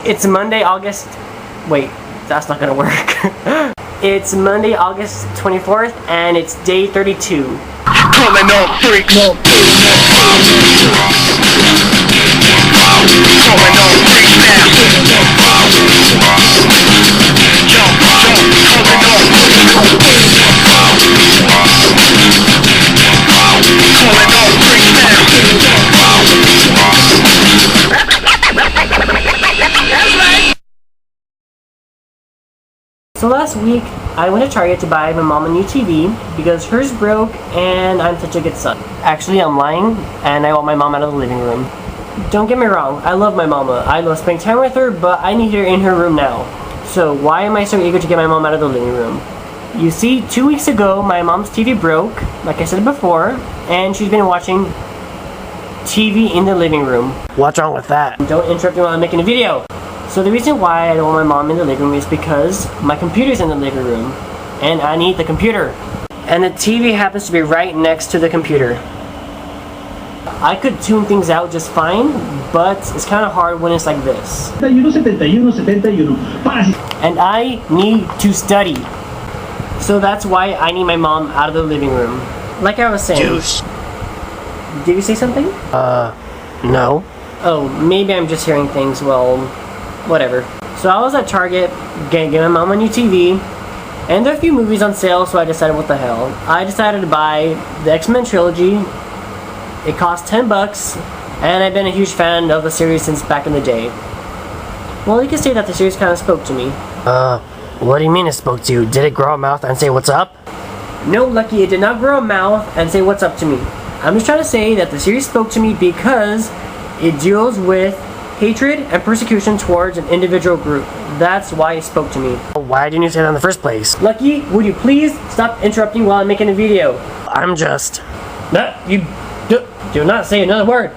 It's Monday, August... Wait, that's not gonna work. It's Monday, August 24th, and it's day 32. Coming up, freaks. Coming up, freaks now. Jump, coming up. Coming up, freaks now. That's right. So last week, I went to Target to buy my mom a new TV because hers broke and I'm such a good son. Actually, I'm lying and I want my mom out of the living room. Don't get me wrong, I love my mama. I love spending time with her, but I need her in her room now. So why am I so eager to get my mom out of the living room? You see, 2 weeks ago, my mom's TV broke, like I said before, and she's been watching TV in the living room. What's wrong with that? Don't interrupt me while I'm making a video. So the reason why I don't want my mom in the living room is because my computer's in the living room and I need the computer. And the TV happens to be right next to the computer. I could tune things out just fine, but it's kind of hard when it's like this. And I need to study. So that's why I need my mom out of the living room. Like I was saying. Douche. Did you say something? No. Oh, maybe I'm just hearing things, well, whatever. So I was at Target, getting my mom a new TV, and there are a few movies on sale, so I decided what the hell. I decided to buy the X-Men trilogy. It cost 10 bucks, and I've been a huge fan of the series since back in the day. Well, you can say that the series kind of spoke to me. What do you mean it spoke to you? Did it grow a mouth and say what's up? No, Lucky, it did not grow a mouth and say what's up to me. I'm just trying to say that the series spoke to me because it deals with hatred and persecution towards an individual group. That's why it spoke to me. Why didn't you say that in the first place? Lucky, would you please stop interrupting while I'm making a video? I'm just... No, you do not say another word.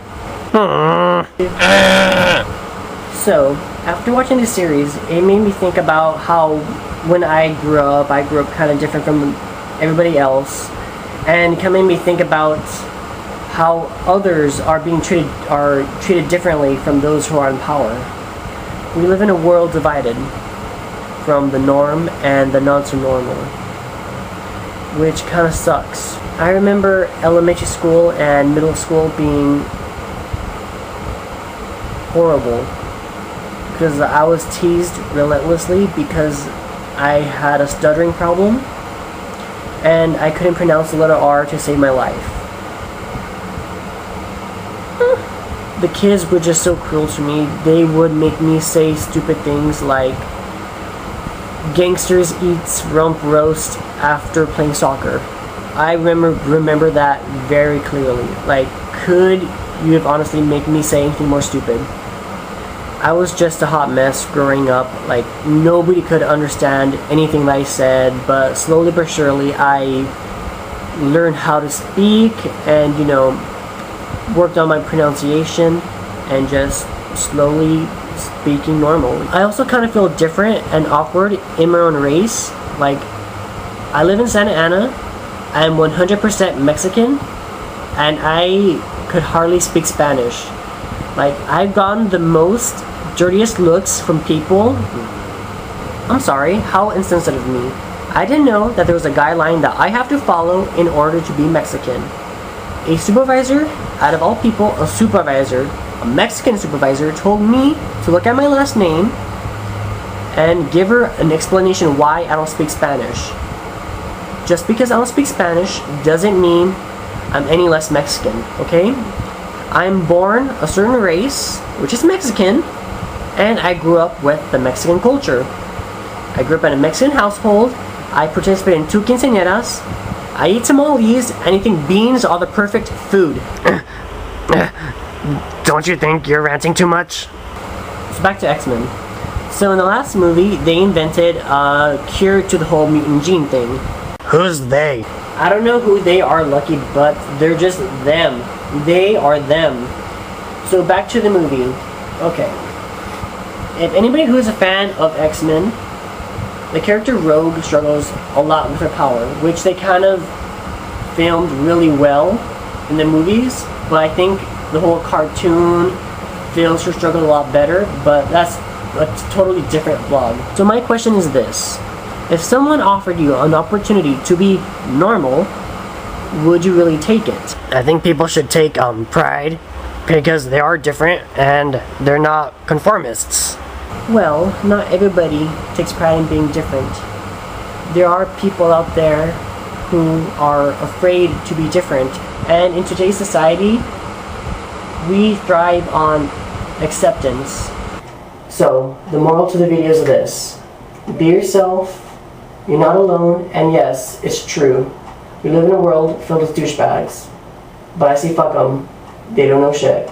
So, after watching this series, it made me think about how when I grew up kind of different from everybody else, and it kind of made me think about how others are treated differently from those who are in power. We live in a world divided from the norm and the not so normal, which kind of sucks. I remember elementary school and middle school being horrible because I was teased relentlessly because I had a stuttering problem and I couldn't pronounce the letter R to save my life. The kids were just so cruel to me. They would make me say stupid things like gangsters eats rump roast after playing soccer. I remember that very clearly. Like, could you have honestly made me say anything more stupid? I was just a hot mess growing up. Like, nobody could understand anything that I said, but slowly but surely I learned how to speak and, you know, worked on my pronunciation and just slowly speaking normal. I also kind of feel different and awkward in my own race. Like, I live in Santa Ana. I am 100% Mexican and I could hardly speak Spanish. Like, I've gotten the most dirtiest looks from people. I'm sorry, how insensitive of me. I didn't know that there was a guideline that I have to follow in order to be Mexican. A supervisor, out of all people, a supervisor, a Mexican supervisor, told me to look at my last name and give her an explanation why I don't speak Spanish. Just because I don't speak Spanish doesn't mean I'm any less Mexican, okay? I'm born a certain race, which is Mexican, and I grew up with the Mexican culture. I grew up in a Mexican household. I participated in 2 quinceañeras. I eat tamales, and I think beans are the perfect food. Don't you think you're ranting too much? So back to X-Men. So in the last movie, they invented a cure to the whole mutant gene thing. Who's they? I don't know who they are, Lucky, but they're just them. They are them. So back to the movie. Okay. If anybody who is a fan of X-Men, the character Rogue struggles a lot with her power, which they kind of filmed really well in the movies, but I think the whole cartoon feels her struggle a lot better, but that's a totally different vlog. So my question is this. If someone offered you an opportunity to be normal, would you really take it? I think people should take pride because they are different and they're not conformists. Well, not everybody takes pride in being different. There are people out there who are afraid to be different, and in today's society, we thrive on acceptance. So, the moral to the video is this. Be yourself, you're not alone, and yes, it's true. We live in a world filled with douchebags. But I say fuck them, they don't know shit.